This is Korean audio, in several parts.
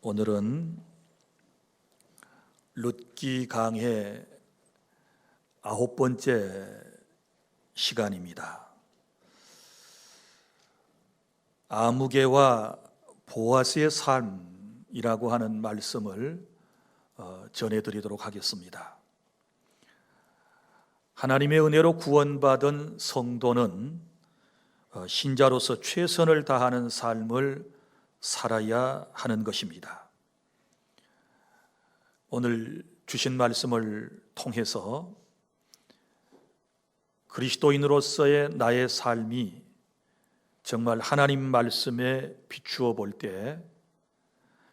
오늘은 룻기 강의 9번째 시간입니다. 아무개와 보아스의 삶이라고 하는 말씀을 전해드리도록 하겠습니다. 하나님의 은혜로 구원받은 성도는 신자로서 최선을 다하는 삶을 살아야 하는 것입니다. 오늘 주신 말씀을 통해서 그리스도인으로서의 나의 삶이 정말 하나님 말씀에 비추어 볼 때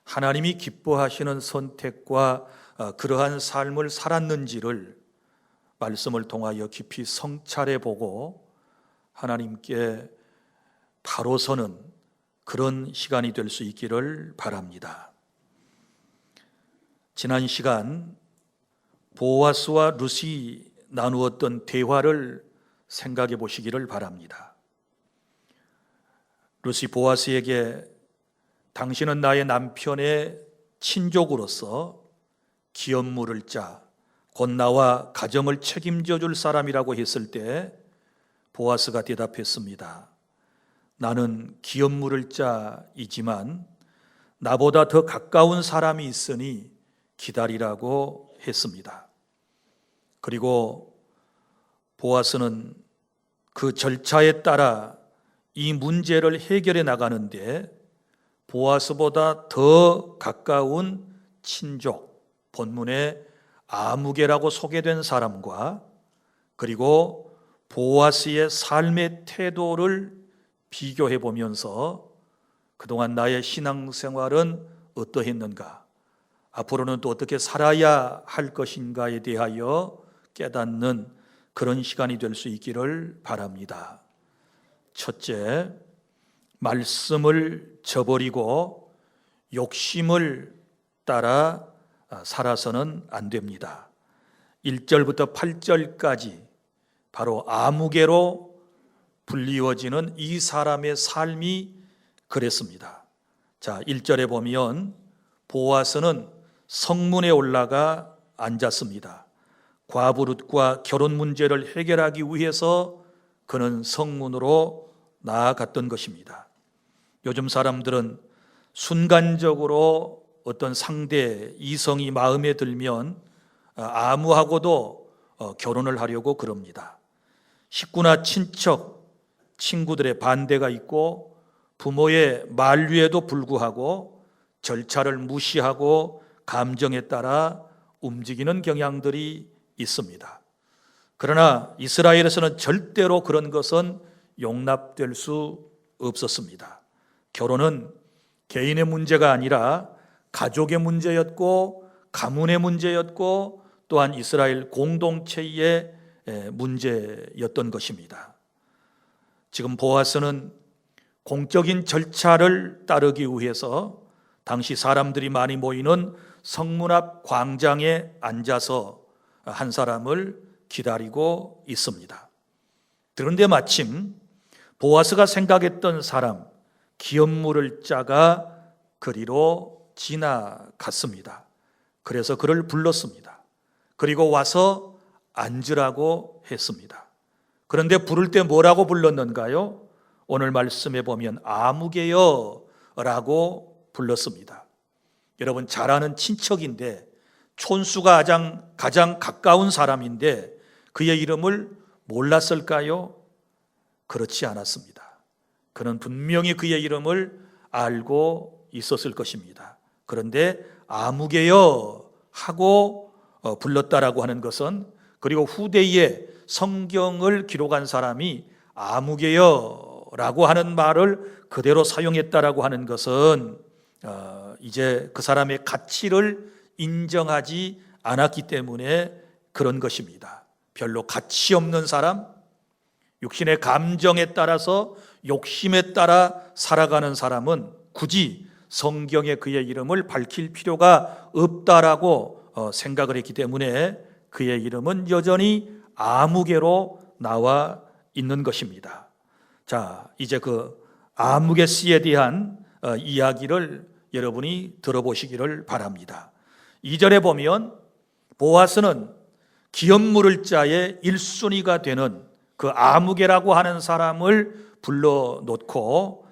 하나님이 기뻐하시는 선택과 그러한 삶을 살았는지를 말씀을 통하여 깊이 성찰해 보고 하나님께 바로 서는 그런 시간이 될 수 있기를 바랍니다. 지난 시간 보아스와 룻이 나누었던 대화를 생각해 보시기를 바랍니다. 룻이 보아스에게 당신은 나의 남편의 친족으로서 기업물을 짜 곧 나와 가정을 책임져 줄 사람이라고 했을 때 보아스가 대답했습니다. 나는 기업물을 짜이지만 나보다 더 가까운 사람이 있으니 기다리라고 했습니다. 그리고 보아스는 그 절차에 따라 이 문제를 해결해 나가는데 보아스보다 더 가까운 친족, 본문에 아무개라고 소개된 사람과 그리고 보아스의 삶의 태도를 비교해 보면서 그동안 나의 신앙생활은 어떠했는가, 앞으로는 또 어떻게 살아야 할 것인가에 대하여 깨닫는 그런 시간이 될 수 있기를 바랍니다. 첫째, 말씀을 저버리고 욕심을 따라 살아서는 안 됩니다. 1절부터 8절까지 바로 아무개로 불리워지는 이 사람의 삶이 그랬습니다. 자, 1절에 보면 보아스는 성문에 올라가 앉았습니다. 과부 룻과 결혼 문제를 해결하기 위해서 그는 성문으로 나아갔던 것입니다. 요즘 사람들은 순간적으로 어떤 상대 이성이 마음에 들면 아무하고도 결혼을 하려고 그럽니다. 식구나 친척, 친구들의 반대가 있고 부모의 만류에도 불구하고 절차를 무시하고 감정에 따라 움직이는 경향들이 있습니다. 그러나 이스라엘에서는 절대로 그런 것은 용납될 수 없었습니다. 결혼은 개인의 문제가 아니라 가족의 문제였고 가문의 문제였고 또한 이스라엘 공동체의 문제였던 것입니다. 지금 보아스는 공적인 절차를 따르기 위해서 당시 사람들이 많이 모이는 성문 앞 광장에 앉아서 한 사람을 기다리고 있습니다. 그런데 마침 보아스가 생각했던 사람, 기업물을 짜가 그리로 지나갔습니다. 그래서 그를 불렀습니다. 그리고 와서 앉으라고 했습니다. 그런데 부를 때 뭐라고 불렀는가요? 오늘 말씀에 보면 아무개여 라고 불렀습니다. 여러분, 잘 아는 친척인데 촌수가 가장 가까운 사람인데 그의 이름을 몰랐을까요? 그렇지 않았습니다. 그는 분명히 그의 이름을 알고 있었을 것입니다. 그런데 아무개여 하고 불렀다라고 하는 것은, 그리고 후대에 성경을 기록한 사람이 아무개여라고 하는 말을 그대로 사용했다라고 하는 것은 이제 그 사람의 가치를 인정하지 않았기 때문에 그런 것입니다. 별로 가치 없는 사람, 육신의 감정에 따라서 욕심에 따라 살아가는 사람은 굳이 성경에 그의 이름을 밝힐 필요가 없다라고 생각을 했기 때문에 그의 이름은 여전히 아무개로 나와 있는 것입니다. 자, 이제 그 아무개 씨에 대한 이야기를 여러분이 들어보시기를 바랍니다. 2절에 보면 보아스는 기업 물을 자의 1순위가 되는 그 아무개라고 하는 사람을 불러놓고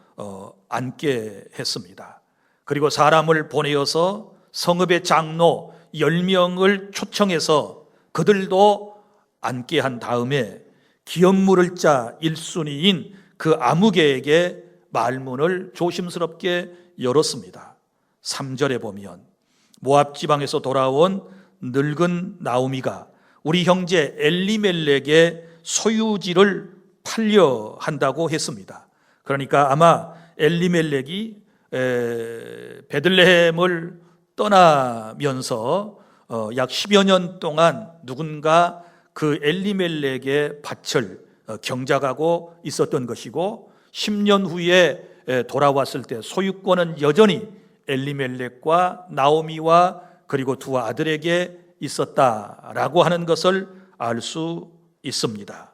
앉게 했습니다. 그리고 사람을 보내어서 성읍의 장로 10명을 초청해서 그들도 앉게 한 다음에 기업 물을 자 1순위인 그 아무개에게 말문을 조심스럽게 열었습니다. 3절에 보면 모압 지방에서 돌아온 늙은 나오미가 우리 형제 엘리멜렉의 소유지를 팔려 한다고 했습니다. 그러니까 아마 엘리멜렉이 베들레헴을 떠나면서 약 10여 년 동안 누군가 그 엘리멜렉의 밭을 경작하고 있었던 것이고 10년 후에 돌아왔을 때 소유권은 여전히 엘리멜렉과 나오미와 그리고 두 아들에게 있었다라고 하는 것을 알 수 있습니다.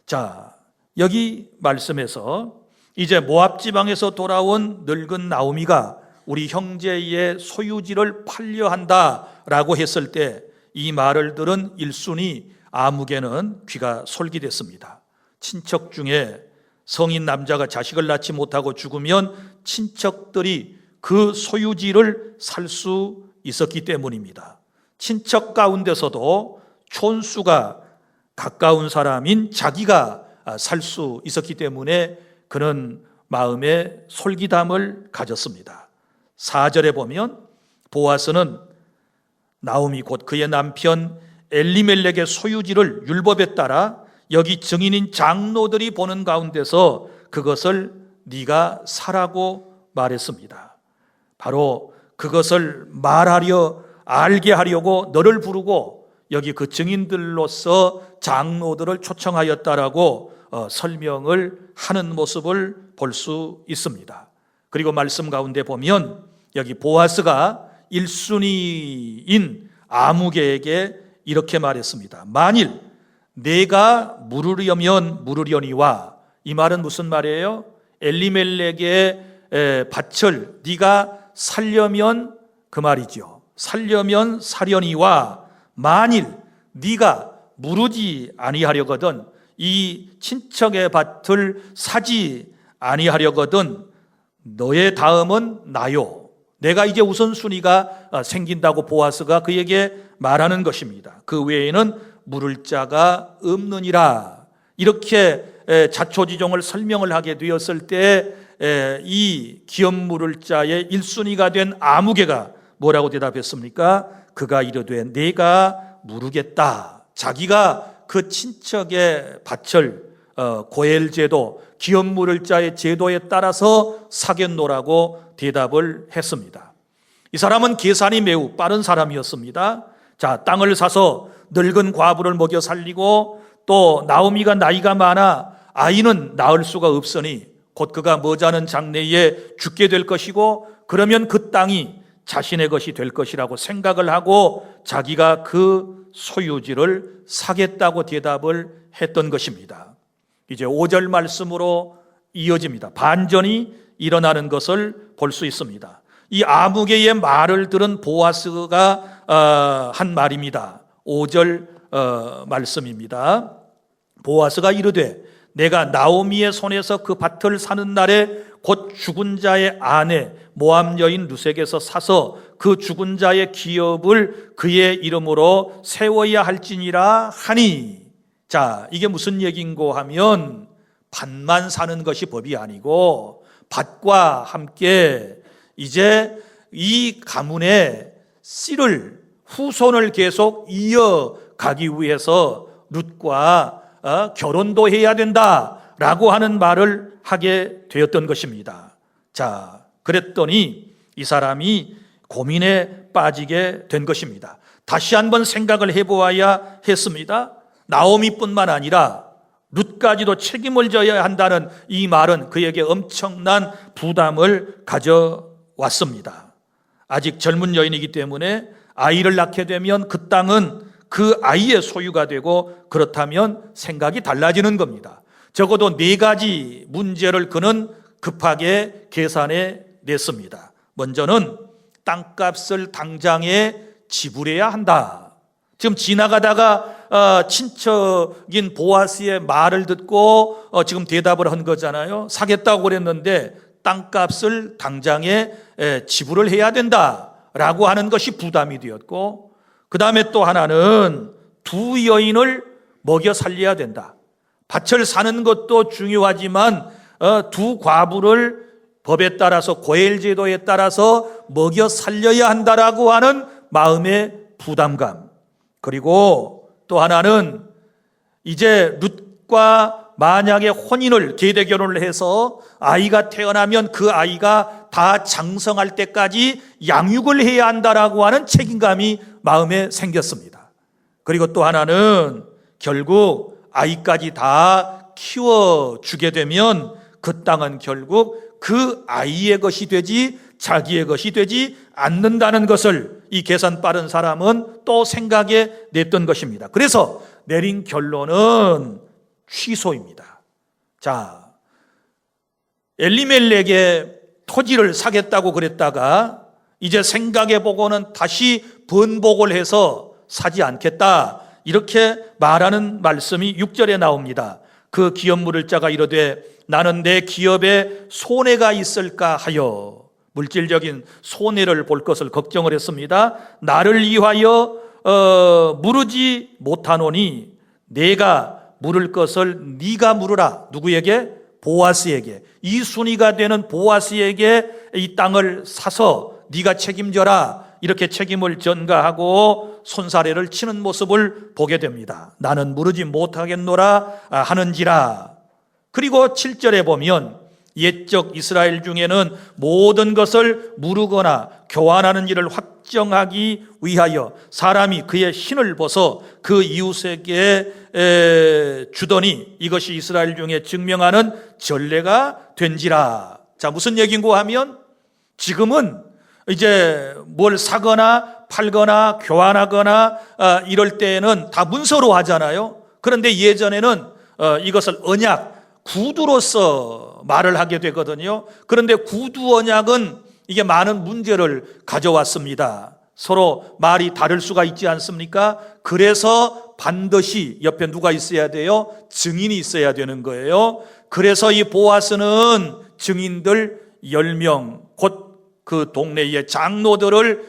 자, 여기 말씀에서 이제 모압 지방에서 돌아온 늙은 나오미가 우리 형제의 소유지를 팔려 한다라고 했을 때 이 말을 들은 1순위 아무개는 귀가 솔깃했습니다. 친척 중에 성인 남자가 자식을 낳지 못하고 죽으면 친척들이 그 소유지를 살 수 있었기 때문입니다. 친척 가운데서도 촌수가 가까운 사람인 자기가 살 수 있었기 때문에 그는 마음에 솔깃함을 가졌습니다. 4절에 보면 보아스는 나오미 곧 그의 남편 엘리멜렉의 소유지를 율법에 따라 여기 증인인 장로들이 보는 가운데서 그것을 네가 사라고 말했습니다. 바로 그것을 말하려 알게 하려고 너를 부르고 여기 그 증인들로서 장로들을 초청하였다라고 설명을 하는 모습을 볼 수 있습니다. 그리고 말씀 가운데 보면 여기 보아스가 1순위인 아무개에게 이렇게 말했습니다. 만일 내가 물으려면 물으려니와, 이 말은 무슨 말이에요? 엘리멜렉의 밭을 네가 살려면 그 말이죠. 살려면 사려니와, 만일 네가 물으지 아니하려거든, 이 친척의 밭을 사지 아니하려거든 너의 다음은 나요. 내가 이제 우선순위가 생긴다고 보아스가 그에게 말하는 것입니다. 그 외에는 물을 자가 없느니라. 이렇게 자초지종을 설명을 하게 되었을 때 이 기업 물을 자의 1순위가 된 아무개가 뭐라고 대답했습니까? 그가 이르되 내가 물으겠다. 자기가 그 친척의 밭을 고엘 제도, 기업 물을 자의 제도에 따라서 사겠노라고 대답을 했습니다. 이 사람은 계산이 매우 빠른 사람이었습니다. 자, 땅을 사서 늙은 과부를 먹여 살리고 또 나오미가 나이가 많아 아이는 낳을 수가 없으니 곧 그가 머지않은 장래에 죽게 될 것이고 그러면 그 땅이 자신의 것이 될 것이라고 생각을 하고 자기가 그 소유지를 사겠다고 대답을 했던 것입니다. 이제 5절 말씀으로 이어집니다. 반전이 일어나는 것을 볼 수 있습니다. 이 아무개의 말을 들은 보아스가 한 말입니다. 5절 말씀입니다. 보아스가 이르되 내가 나오미의 손에서 그 밭을 사는 날에 곧 죽은 자의 아내 모압 여인 루색에서 사서 그 죽은 자의 기업을 그의 이름으로 세워야 할지니라 하니. 자, 이게 무슨 얘기인고 하면 밭만 사는 것이 법이 아니고 밭과 함께 이제 이 가문의 씨를, 후손을 계속 이어가기 위해서 룻과 결혼도 해야 된다라고 하는 말을 하게 되었던 것입니다. 자, 그랬더니 이 사람이 고민에 빠지게 된 것입니다. 다시 한번 생각을 해보아야 했습니다. 나오미뿐만 아니라 룻까지도 책임을 져야 한다는 이 말은 그에게 엄청난 부담을 가져왔습니다. 아직 젊은 여인이기 때문에 아이를 낳게 되면 그 땅은 그 아이의 소유가 되고 그렇다면 생각이 달라지는 겁니다. 적어도 4가지 문제를 그는 급하게 계산해 냈습니다. 먼저는 땅값을 당장에 지불해야 한다. 지금 지나가다가 친척인 보아스의 말을 듣고 지금 대답을 한 거잖아요. 사겠다고 그랬는데 땅값을 당장에 지불을 해야 된다라고 하는 것이 부담이 되었고, 그 다음에 또 하나는 두 여인을 먹여 살려야 된다. 밭을 사는 것도 중요하지만 두 과부를 법에 따라서 고엘 제도에 따라서 먹여 살려야 한다라고 하는 마음의 부담감. 그리고 또 하나는 이제 룻과 만약에 혼인을 계대 결혼을 해서 아이가 태어나면 그 아이가 다 장성할 때까지 양육을 해야 한다라고 하는 책임감이 마음에 생겼습니다. 그리고 또 하나는 결국 아이까지 다 키워주게 되면 그 땅은 결국 그 아이의 것이 되지 자기의 것이 되지 않는다는 것을 이 계산 빠른 사람은 또 생각해 냈던 것입니다. 그래서 내린 결론은 취소입니다. 자, 엘리멜렉의 토지를 사겠다고 그랬다가 이제 생각해 보고는 다시 번복을 해서 사지 않겠다, 이렇게 말하는 말씀이 6절에 나옵니다. 그 기업 물을 자가 이르되 나는 내 기업에 손해가 있을까 하여 물질적인 손해를 볼 것을 걱정을 했습니다. 나를 위하여 물으지 못하노니 내가 물을 것을 네가 물으라. 누구에게? 보아스에게. 이 순위가 되는 보아스에게 이 땅을 사서 네가 책임져라. 이렇게 책임을 전가하고 손사래를 치는 모습을 보게 됩니다. 나는 물으지 못하겠노라 하는지라. 그리고 7절에 보면 옛적 이스라엘 중에는 모든 것을 물으거나 교환하는 일을 확정하기 위하여 사람이 그의 신을 벗어 그 이웃에게 주더니 이것이 이스라엘 중에 증명하는 전례가 된지라. 자, 무슨 얘기인고 하면 지금은 이제 뭘 사거나 팔거나 교환하거나 이럴 때에는 다 문서로 하잖아요. 그런데 예전에는 이것을 언약, 구두로서 말을 하게 되거든요. 그런데 구두 언약은 이게 많은 문제를 가져왔습니다. 서로 말이 다를 수가 있지 않습니까? 그래서 반드시 옆에 누가 있어야 돼요? 증인이 있어야 되는 거예요. 그래서 이 보아스는 증인들 10명, 곧 그 동네의 장로들을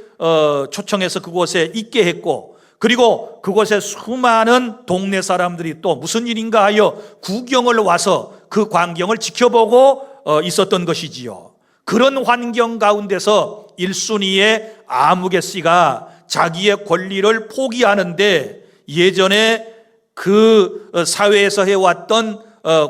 초청해서 그곳에 있게 했고, 그리고 그곳에 수많은 동네 사람들이 또 무슨 일인가 하여 구경을 와서 그 광경을 지켜보고 있었던 것이지요. 그런 환경 가운데서 1순위의 아무개 씨가 자기의 권리를 포기하는데 예전에 그 사회에서 해왔던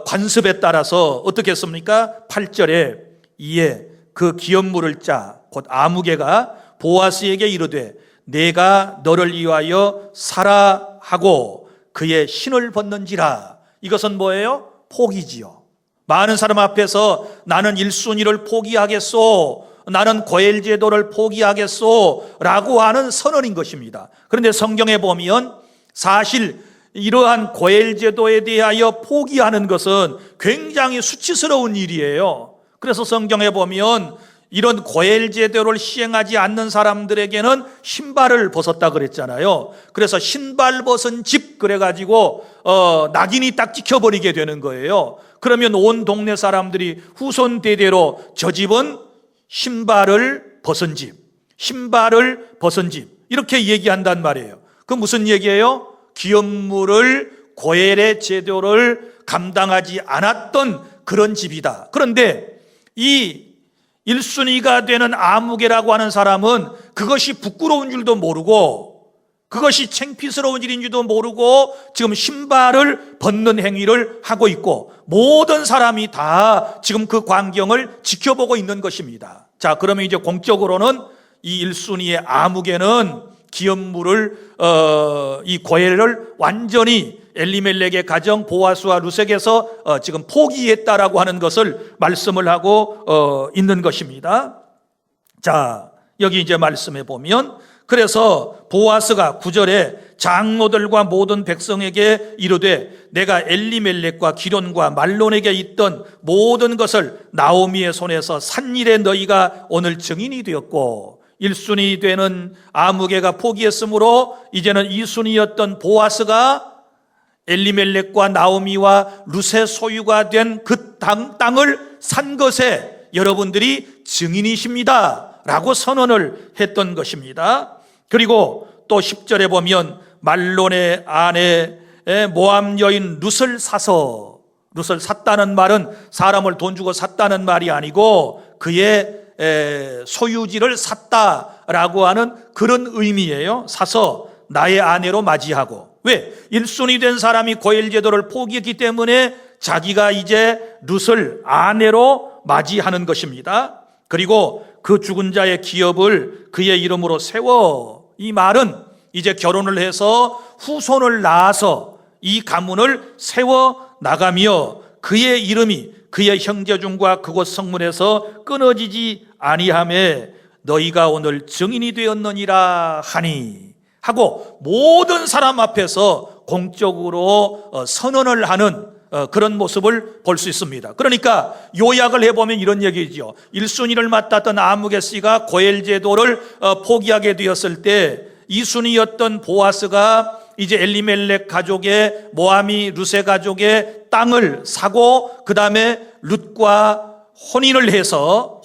관습에 따라서 어떻게 했습니까? 8절에 이에 그 기업 물을 자 곧 아무개가 보아스에게 이르되 내가 너를 위하여 사라 하고 그의 신을 벗는지라. 이것은 뭐예요? 포기지요. 많은 사람 앞에서 나는 1순위를 포기하겠소, 나는 고엘 제도를 포기하겠소 라고 하는 선언인 것입니다. 그런데 성경에 보면 사실 이러한 고엘 제도에 대하여 포기하는 것은 굉장히 수치스러운 일이에요. 그래서 성경에 보면 이런 고엘 제도를 시행하지 않는 사람들에게는 신발을 벗었다 그랬잖아요. 그래서 신발 벗은 집 그래가지고 낙인이 딱 찍혀버리게 되는 거예요. 그러면 온 동네 사람들이 후손 대대로 저 집은 신발을 벗은 집, 신발을 벗은 집 이렇게 얘기한단 말이에요. 그 무슨 얘기예요? 기업물을 고엘의 제도를 감당하지 않았던 그런 집이다. 그런데 이 1순위가 되는 아무개라고 하는 사람은 그것이 부끄러운 줄도 모르고 그것이 창피스러운 일인 줄도 모르고 지금 신발을 벗는 행위를 하고 있고 모든 사람이 다 지금 그 광경을 지켜보고 있는 것입니다. 자, 그러면 이제 공적으로는 이 1순위의 아무개는 기업물을 이 고엘을 완전히 엘리멜렉의 가정 보아스와 루색에서 지금 포기했다라고 하는 것을 말씀을 하고 있는 것입니다. 자, 여기 이제 말씀해 보면 그래서 보아스가 9절에 장로들과 모든 백성에게 이르되 내가 엘리멜렉과 기론과 말론에게 있던 모든 것을 나오미의 손에서 산 일에 너희가 오늘 증인이 되었고 1순위 되는 아무개가 포기했으므로 이제는 2순위였던 보아스가 엘리멜렉과 나오미와 룻의 소유가 된 그 땅을 산 것에 여러분들이 증인이십니다 라고 선언을 했던 것입니다. 그리고 또 10절에 보면 말론의 아내 모압 여인 룻을 사서, 룻을 샀다는 말은 사람을 돈 주고 샀다는 말이 아니고 그의 소유지를 샀다라고 하는 그런 의미예요. 사서 나의 아내로 맞이하고. 왜? 1순위 된 사람이 고엘 제도를 포기했기 때문에 자기가 이제 룻을 아내로 맞이하는 것입니다. 그리고 그 죽은 자의 기업을 그의 이름으로 세워. 이 말은 이제 결혼을 해서 후손을 낳아서 이 가문을 세워 나가며 그의 이름이 그의 형제중과 그곳 성문에서 끊어지지 아니하매 너희가 오늘 증인이 되었느니라 하니 하고 모든 사람 앞에서 공적으로 선언을 하는 그런 모습을 볼 수 있습니다. 그러니까 요약을 해보면 이런 얘기죠. 1순위를 맡았던 아무개 씨가 고엘 제도를 포기하게 되었을 때 2순위였던 보아스가 이제 엘리멜렉 가족의 모아미 룻의 가족의 땅을 사고 그 다음에 룻과 혼인을 해서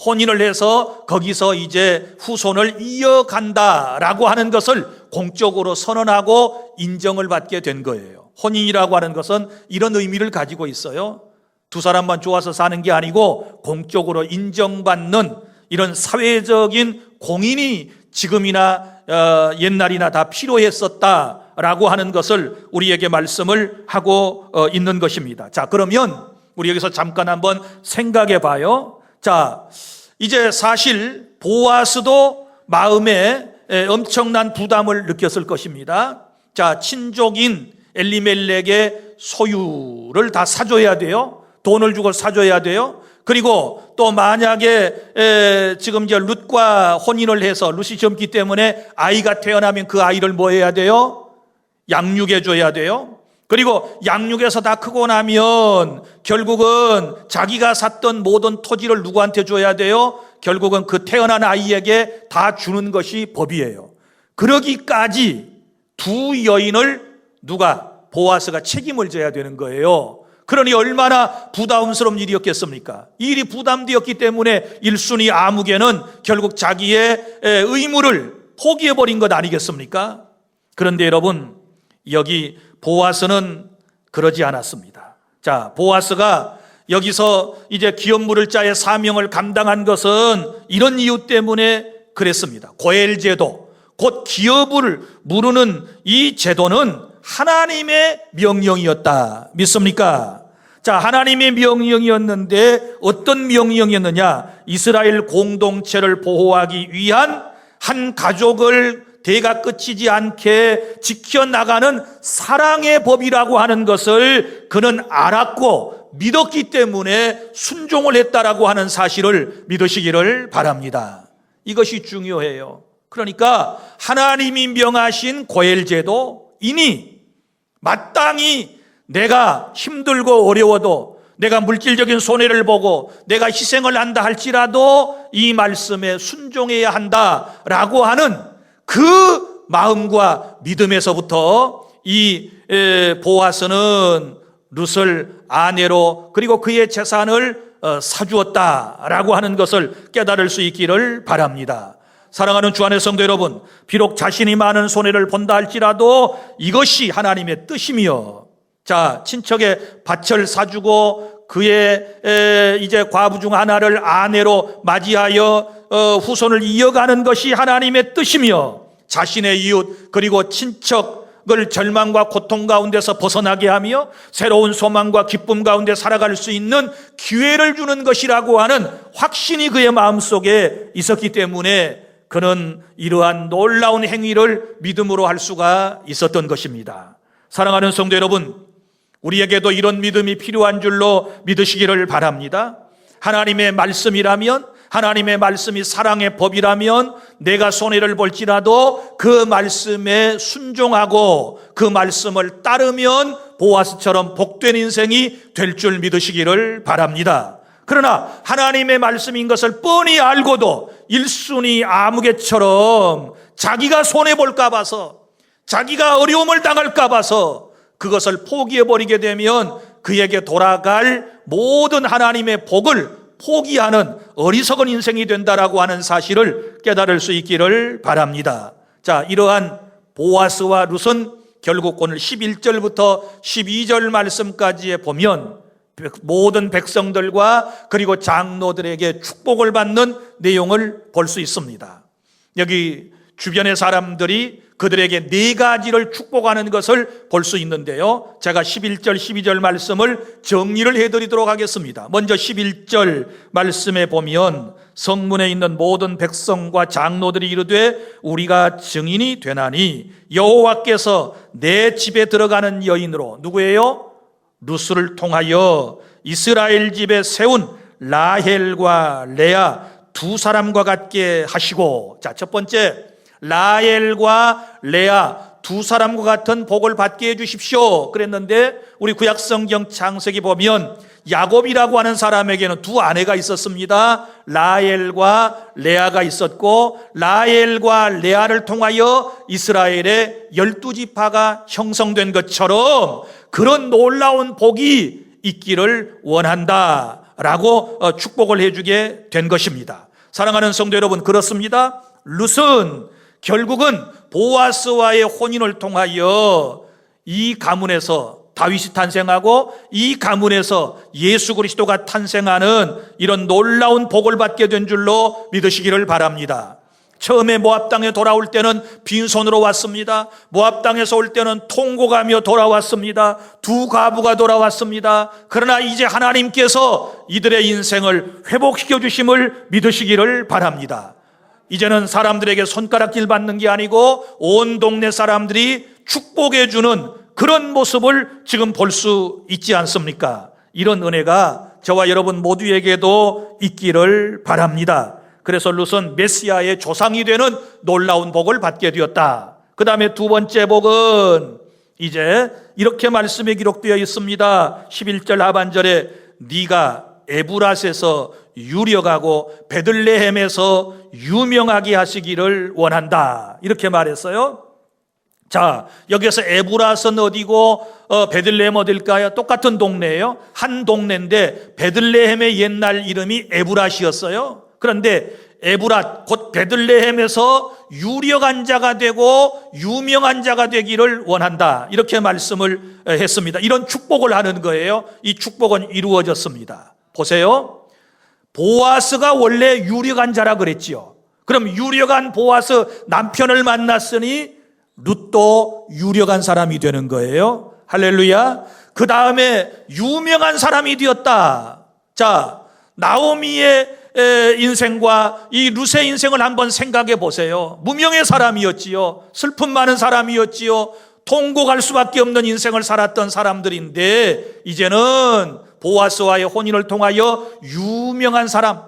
거기서 이제 후손을 이어간다라고 하는 것을 공적으로 선언하고 인정을 받게 된 거예요. 혼인이라고 하는 것은 이런 의미를 가지고 있어요. 두 사람만 좋아서 사는 게 아니고 공적으로 인정받는 이런 사회적인 공인이 지금이나 옛날이나 다 필요했었다라고 하는 것을 우리에게 말씀을 하고 있는 것입니다. 자, 그러면 우리 여기서 잠깐 한번 생각해 봐요. 자, 이제 사실 보아스도 마음에 엄청난 부담을 느꼈을 것입니다. 자, 친족인 엘리멜렉의 소유를 다 사줘야 돼요. 돈을 주고 사줘야 돼요. 그리고 또 만약에 지금 이제 룻과 혼인을 해서 룻이 젊기 때문에 아이가 태어나면 그 아이를 뭐 해야 돼요? 양육해 줘야 돼요. 그리고 양육해서 다 크고 나면 결국은 자기가 샀던 모든 토지를 누구한테 줘야 돼요? 결국은 그 태어난 아이에게 다 주는 것이 법이에요. 그러기까지 두 여인을 누가? 보아스가 책임을 져야 되는 거예요. 그러니 얼마나 부담스러운 일이었겠습니까? 이 일이 부담되었기 때문에 1순위 아무개는 결국 자기의 의무를 포기해버린 것 아니겠습니까? 그런데 여러분, 여기 보아스는 그러지 않았습니다. 자, 보아스가 여기서 이제 기업 물을 자의 사명을 감당한 것은 이런 이유 때문에 그랬습니다. 고엘 제도, 곧 기업을 물으는 이 제도는 하나님의 명령이었다. 믿습니까? 자, 하나님의 명령이었는데 어떤 명령이었느냐? 이스라엘 공동체를 보호하기 위한 한 가족을 대가 끝이지 않게 지켜나가는 사랑의 법이라고 하는 것을 그는 알았고 믿었기 때문에 순종을 했다라고 하는 사실을 믿으시기를 바랍니다. 이것이 중요해요. 그러니까 하나님이 명하신 고엘 제도이니 마땅히 내가 힘들고 어려워도 내가 물질적인 손해를 보고 내가 희생을 한다 할지라도 이 말씀에 순종해야 한다라고 하는 그 마음과 믿음에서부터 이 보아스는 룻을 아내로 그리고 그의 재산을 사주었다라고 하는 것을 깨달을 수 있기를 바랍니다. 사랑하는 주 안의 성도 여러분, 비록 자신이 많은 손해를 본다 할지라도 이것이 하나님의 뜻이며, 자, 친척의 밭을 사주고 그의 이제 과부 중 하나를 아내로 맞이하여 후손을 이어가는 것이 하나님의 뜻이며, 자신의 이웃 그리고 친척을 절망과 고통 가운데서 벗어나게 하며 새로운 소망과 기쁨 가운데 살아갈 수 있는 기회를 주는 것이라고 하는 확신이 그의 마음속에 있었기 때문에 그는 이러한 놀라운 행위를 믿음으로 할 수가 있었던 것입니다. 사랑하는 성도 여러분, 우리에게도 이런 믿음이 필요한 줄로 믿으시기를 바랍니다. 하나님의 말씀이라면, 하나님의 말씀이 사랑의 법이라면 내가 손해를 볼지라도 그 말씀에 순종하고 그 말씀을 따르면 보아스처럼 복된 인생이 될 줄 믿으시기를 바랍니다. 그러나 하나님의 말씀인 것을 뻔히 알고도 일순위 아무개처럼 자기가 손해볼까 봐서, 자기가 어려움을 당할까 봐서 그것을 포기해버리게 되면 그에게 돌아갈 모든 하나님의 복을 포기하는 어리석은 인생이 된다라고 하는 사실을 깨달을 수 있기를 바랍니다. 자, 이러한 보아스와 룻은 결국 오늘 11절부터 12절 말씀까지에 보면 모든 백성들과 그리고 장로들에게 축복을 받는 내용을 볼 수 있습니다. 여기 주변의 사람들이 그들에게 네 가지를 축복하는 것을 볼 수 있는데요, 제가 11절 12절 말씀을 정리를 해드리도록 하겠습니다. 먼저 11절 말씀에 보면 성문에 있는 모든 백성과 장로들이 이르되 우리가 증인이 되나니 여호와께서 내 집에 들어가는 여인으로, 누구예요? 룻을 통하여 이스라엘 집에 세운 라헬과 레아 두 사람과 같게 하시고, 자, 첫 번째, 라헬과 레아 두 사람과 같은 복을 받게 해주십시오 그랬는데, 우리 구약성경 창세기 보면 야곱이라고 하는 사람에게는 두 아내가 있었습니다. 라헬과 레아가 있었고, 라헬과 레아를 통하여 이스라엘의 12지파가 형성된 것처럼 그런 놀라운 복이 있기를 원한다라고 축복을 해주게 된 것입니다. 사랑하는 성도 여러분, 그렇습니다. 룻은 결국은 보아스와의 혼인을 통하여 이 가문에서 다윗이 탄생하고 이 가문에서 예수 그리스도가 탄생하는 이런 놀라운 복을 받게 된 줄로 믿으시기를 바랍니다. 처음에 모압 땅에 돌아올 때는 빈손으로 왔습니다. 모압 땅에서 올 때는 통곡하며 돌아왔습니다. 두 과부가 돌아왔습니다. 그러나 이제 하나님께서 이들의 인생을 회복시켜 주심을 믿으시기를 바랍니다. 이제는 사람들에게 손가락질 받는 게 아니고 온 동네 사람들이 축복해 주는 그런 모습을 지금 볼 수 있지 않습니까? 이런 은혜가 저와 여러분 모두에게도 있기를 바랍니다. 그래서 룻은 메시아의 조상이 되는 놀라운 복을 받게 되었다. 그 다음에 두 번째 복은 이제 이렇게 말씀에 기록되어 있습니다. 11절 하반절에 네가 에브라스에서 유력하고 베들레헴에서 유명하게 하시기를 원한다, 이렇게 말했어요. 자, 여기서 에브라스는 어디고 베들레헴 어딜까요? 똑같은 동네예요. 한 동네인데 베들레헴의 옛날 이름이 에브라시였어요. 그런데 에브랏 곧 베들레헴에서 유력한 자가 되고 유명한 자가 되기를 원한다, 이렇게 말씀을 했습니다. 이런 축복을 하는 거예요. 이 축복은 이루어졌습니다. 보세요, 보아스가 원래 유력한 자라 그랬지요. 그럼 유력한 보아스 남편을 만났으니 룻도 유력한 사람이 되는 거예요. 할렐루야. 그 다음에 유명한 사람이 되었다. 자, 나오미의 인생과 이 룻의 인생을 한번 생각해 보세요. 무명의 사람이었지요. 슬픔 많은 사람이었지요. 통곡할 수밖에 없는 인생을 살았던 사람들인데 이제는 보아스와의 혼인을 통하여 유명한 사람,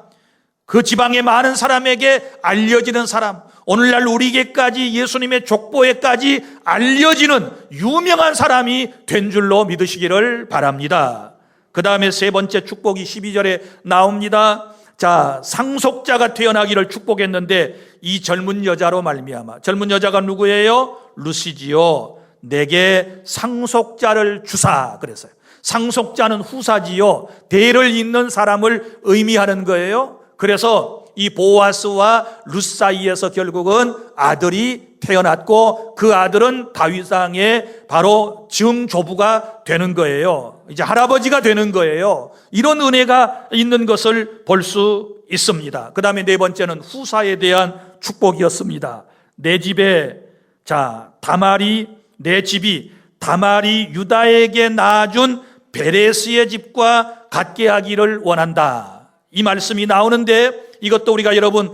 그 지방의 많은 사람에게 알려지는 사람, 오늘날 우리에게까지 예수님의 족보에까지 알려지는 유명한 사람이 된 줄로 믿으시기를 바랍니다. 그 다음에 세 번째 축복이 12절에 나옵니다. 자, 상속자가 태어나기를 축복했는데 이 젊은 여자로 말미암아, 젊은 여자가 누구예요? 룻이지요. 내게 상속자를 주사 그랬어요. 상속자는 후사지요. 대를 잇는 사람을 의미하는 거예요. 그래서 이 보아스와 룻 사이에서 결국은 아들이 태어났고 그 아들은 다윗 왕의 바로 증조부가 되는 거예요. 이제 할아버지가 되는 거예요. 이런 은혜가 있는 것을 볼 수 있습니다. 그 다음에 네 번째는 후사에 대한 축복이었습니다. 내 집에, 자, 내 집이 다말이 유다에게 낳아준 베레스의 집과 같게 하기를 원한다. 이 말씀이 나오는데 이것도 우리가 여러분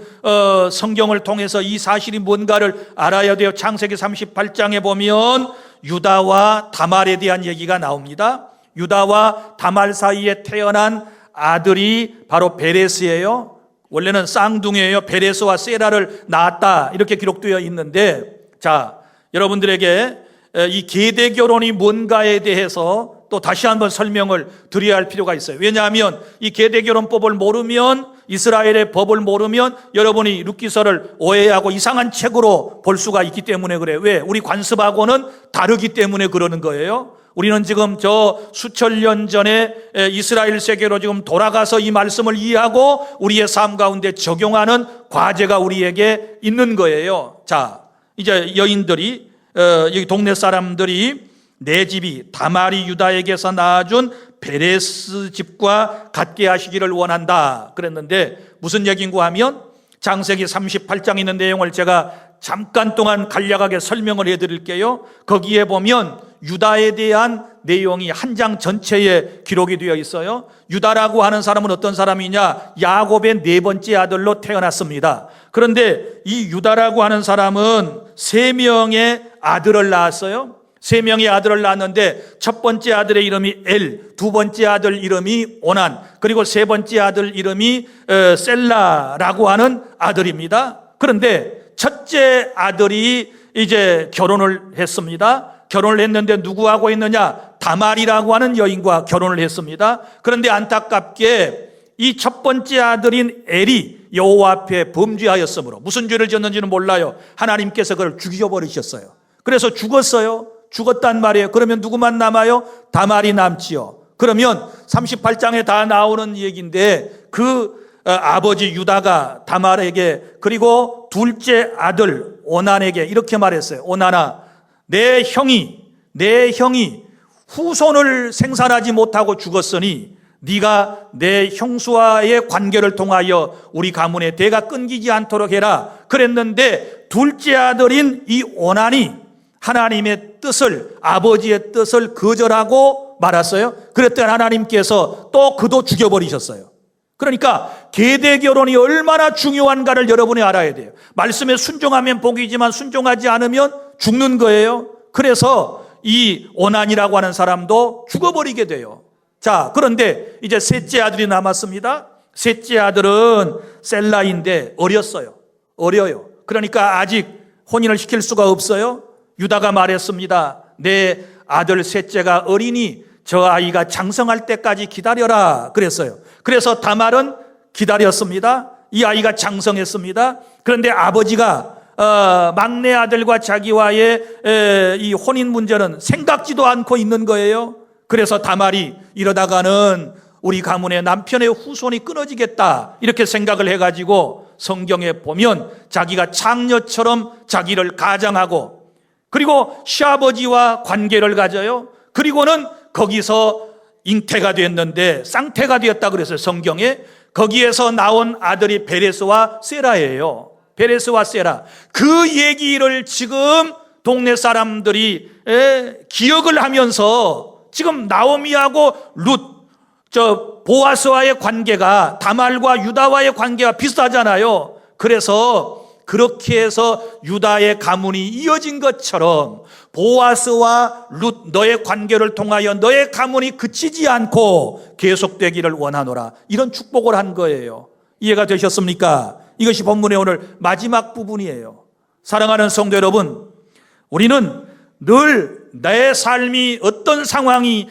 성경을 통해서 이 사실이 뭔가를 알아야 돼요. 창세기 38장에 보면 유다와 다말에 대한 얘기가 나옵니다. 유다와 다말 사이에 태어난 아들이 바로 베레스예요. 원래는 쌍둥이에요. 베레스와 세라를 낳았다 이렇게 기록되어 있는데, 자, 여러분들에게 이 계대 결혼이 뭔가에 대해서 또 다시 한번 설명을 드려야 할 필요가 있어요. 왜냐하면 이 계대 결혼법을 모르면, 이스라엘의 법을 모르면 여러분이 룻기서를 오해하고 이상한 책으로 볼 수가 있기 때문에 그래요. 왜? 우리 관습하고는 다르기 때문에 그러는 거예요. 우리는 지금 저 수천 년 전에 이스라엘 세계로 지금 돌아가서 이 말씀을 이해하고 우리의 삶 가운데 적용하는 과제가 우리에게 있는 거예요. 자, 이제 여인들이 여기 동네 사람들이 내 집이 다말이 유다에게서 낳아준 베레스 집과 같게 하시기를 원한다 그랬는데, 무슨 얘기인가 하면 창세기 38장 있는 내용을 제가 잠깐 동안 간략하게 설명을 해드릴게요. 거기에 보면 유다에 대한 내용이 한 장 전체에 기록이 되어 있어요. 유다라고 하는 사람은 어떤 사람이냐? 야곱의 네 번째 아들로 태어났습니다. 그런데 이 유다라고 하는 사람은 3명의 아들을 낳았어요. 3명의 아들을 낳았는데 첫 번째 아들의 이름이 엘, 두 번째 아들 이름이 오난, 그리고 세 번째 아들 이름이 셀라라고 하는 아들입니다. 그런데 첫째 아들이 이제 결혼을 했습니다. 결혼을 했는데 누구하고 했느냐? 다말이라고 하는 여인과 결혼을 했습니다. 그런데 안타깝게 이 첫 번째 아들인 엘이 여호와 앞에 범죄하였으므로, 무슨 죄를 지었는지는 몰라요. 하나님께서 그를 죽여버리셨어요. 그래서 죽었어요. 죽었단 말이에요. 그러면 누구만 남아요? 다말이 남지요. 그러면 38장에 다 나오는 얘기인데, 그 아버지 유다가 다말에게, 그리고 둘째 아들 오난에게 이렇게 말했어요. 오난아, 내 형이 후손을 생산하지 못하고 죽었으니 네가 내 형수와의 관계를 통하여 우리 가문의 대가 끊기지 않도록 해라 그랬는데, 둘째 아들인 이 오난이 하나님의 뜻을, 아버지의 뜻을 거절하고 말았어요. 그랬더니 하나님께서 또 그도 죽여버리셨어요. 그러니까 계대 결혼이 얼마나 중요한가를 여러분이 알아야 돼요. 말씀에 순종하면 복이지만 순종하지 않으면 죽는 거예요. 그래서 이 오난이라고 하는 사람도 죽어버리게 돼요. 자, 그런데 이제 셋째 아들이 남았습니다. 셋째 아들은 셀라인데 어려요. 그러니까 아직 혼인을 시킬 수가 없어요. 유다가 말했습니다. 내 아들 셋째가 어리니 저 아이가 장성할 때까지 기다려라 그랬어요. 그래서 다말은 기다렸습니다. 이 아이가 장성했습니다. 그런데 아버지가 막내 아들과 자기와의 이 혼인 문제는 생각지도 않고 있는 거예요. 그래서 다말이 이러다가는 우리 가문의 남편의 후손이 끊어지겠다 이렇게 생각을 해가지고 성경에 보면 자기가 창녀처럼 자기를 가장하고, 그리고 시아버지와 관계를 가져요. 그리고는 거기서 잉태가 됐는데 쌍태가 되었다 그랬어요. 성경에. 거기에서 나온 아들이 베레스와 세라예요. 베레스와 세라. 그 얘기를 지금 동네 사람들이 기억을 하면서 지금 나오미하고 보아스와의 관계가 다말과 유다와의 관계가 비슷하잖아요. 그래서 그렇게 해서 유다의 가문이 이어진 것처럼 보아스와 룻 너의 관계를 통하여 너의 가문이 그치지 않고 계속되기를 원하노라, 이런 축복을 한 거예요. 이해가 되셨습니까? 이것이 본문의 오늘 마지막 부분이에요. 사랑하는 성도 여러분, 우리는 늘 내 삶이 어떤 상황이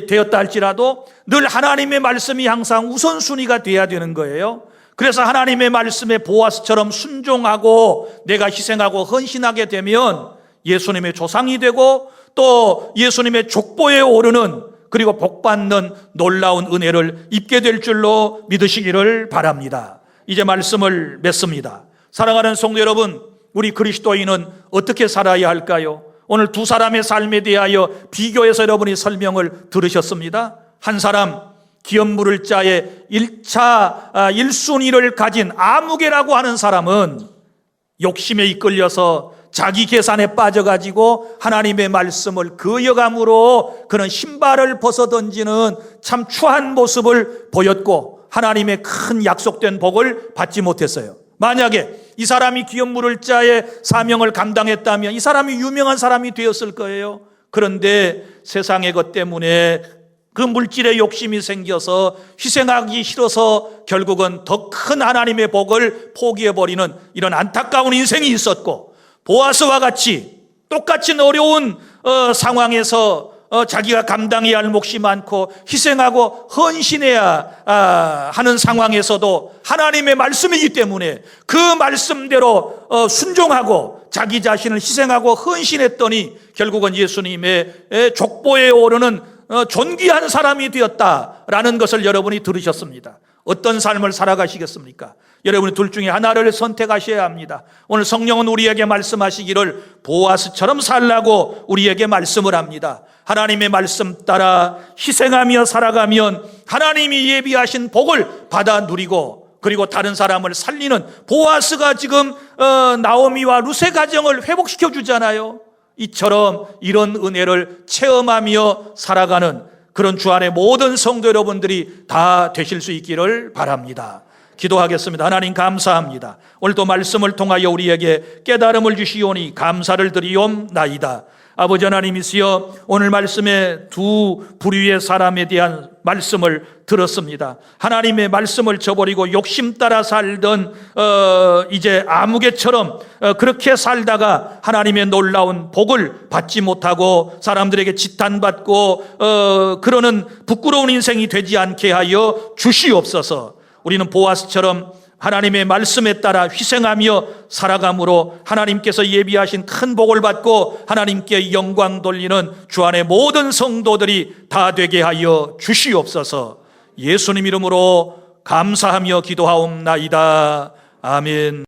되었다 할지라도 늘 하나님의 말씀이 항상 우선순위가 돼야 되는 거예요. 그래서 하나님의 말씀에 보아스처럼 순종하고 내가 희생하고 헌신하게 되면 예수님의 조상이 되고 또 예수님의 족보에 오르는, 그리고 복받는 놀라운 은혜를 입게 될 줄로 믿으시기를 바랍니다. 이제 말씀을 맺습니다. 사랑하는 성도 여러분, 우리 그리스도인은 어떻게 살아야 할까요? 오늘 두 사람의 삶에 대하여 비교해서 여러분이 설명을 들으셨습니다. 한 사람, 기업 물을 자의 1순위를 가진 아무개라고 하는 사람은 욕심에 이끌려서 자기 계산에 빠져가지고 하나님의 말씀을 거역함으로 그는 신발을 벗어던지는 참 추한 모습을 보였고 하나님의 큰 약속된 복을 받지 못했어요. 만약에 이 사람이 기업 물을 자의 사명을 감당했다면 이 사람이 유명한 사람이 되었을 거예요. 그런데 세상의 것 때문에 그 물질의 욕심이 생겨서 희생하기 싫어서 결국은 더 큰 하나님의 복을 포기해버리는 이런 안타까운 인생이 있었고, 보아스와 같이 똑같이 어려운 상황에서 자기가 감당해야 할 몫이 많고 희생하고 헌신해야 하는 상황에서도 하나님의 말씀이기 때문에 그 말씀대로 순종하고 자기 자신을 희생하고 헌신했더니 결국은 예수님의 족보에 오르는 존귀한 사람이 되었다라는 것을 여러분이 들으셨습니다. 어떤 삶을 살아가시겠습니까? 여러분이 둘 중에 하나를 선택하셔야 합니다. 오늘 성령은 우리에게 말씀하시기를 보아스처럼 살라고 우리에게 말씀을 합니다. 하나님의 말씀 따라 희생하며 살아가면 하나님이 예비하신 복을 받아 누리고, 그리고 다른 사람을 살리는 보아스가 지금 나오미와 룻의 가정을 회복시켜 주잖아요. 이처럼 이런 은혜를 체험하며 살아가는 그런 주 안에 모든 성도 여러분들이 다 되실 수 있기를 바랍니다. 기도하겠습니다. 하나님 감사합니다. 오늘도 말씀을 통하여 우리에게 깨달음을 주시오니 감사를 드리옵나이다. 아버지 하나님이시여, 오늘 말씀에 두 부류의 사람에 대한 말씀을 들었습니다. 하나님의 말씀을 저버리고 욕심 따라 살던 이제 아무개처럼 그렇게 살다가 하나님의 놀라운 복을 받지 못하고 사람들에게 지탄받고 그러는 부끄러운 인생이 되지 않게 하여 주시옵소서. 우리는 보아스처럼 하나님의 말씀에 따라 희생하며 살아감으로 하나님께서 예비하신 큰 복을 받고 하나님께 영광 돌리는 주 안의 모든 성도들이 다 되게 하여 주시옵소서. 예수님 이름으로 감사하며 기도하옵나이다. 아멘.